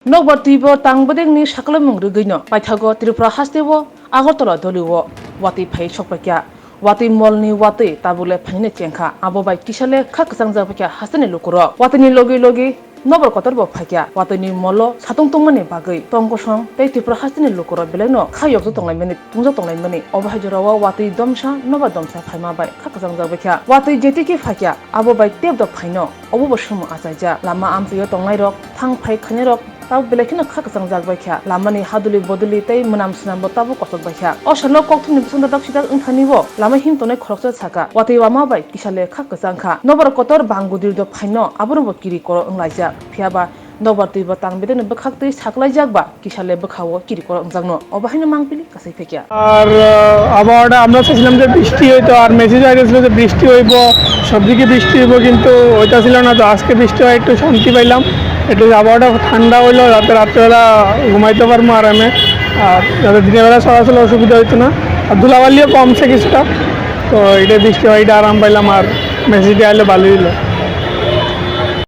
Nokbar tibo tangbadeng ni sakalamung rugino paithago Tripura hastewo Agartala doliwo wati phai sokpakya wati molni wati tabule phaine chengkha abo bai kisale khak sangjak pakya hastane lukuro watini logi nobar kotorbo phakya watini molo satung tungmani bagai tongkosong tei Tripura hastane lukuro beleno khayok jo tonglai mani tungjak tonglai mani obhajurawa wati domsa noba domsa phaima bai khak sangjak pakya wati jetiki phakya abo bai tebdo phaino obo sumu asaija lama ampiyo tonglai rok thang phai khane rok tau belekina khak sangjak baikha lamani haduli boduli tei munam sunam tabu kosok baikha o shalo kokthumni sunda dak sidak unthanibo lama himtone khoroksa saka wati wama bai kisale khak sangkha nobar kotor bangudir do phaino aborbo kiri koro unglaija phiaba nobar tiba tangbedene bekhak tei saklai jakba kisale bekhawo kiri koro ungjangno obahaino mangpili kasai fekya আর আবহাওয়াটা আমরা চাইছিলাম যে বৃষ্টি হইতো আর message আসছিল যে বৃষ্টি হইব সবদিকে বৃষ্টি হইব কিন্তু ওইটা ছিল না তো আজকে বৃষ্টি হয় একটু শান্তি পাইলাম একটু আবহাওয়াটা ঠান্ডা হইলো যাতে রাত্রেবেলা ঘুমাইতে পারবো আরামে আর যাতে দিনের বেলা চলাচল অসুবিধা হইতো না আর ধুলাবালিও কমছে কিছুটা তো এটা বৃষ্টি হয় এটা আরাম পাইলাম আর মেসেজটা আসলে ভালোই হলো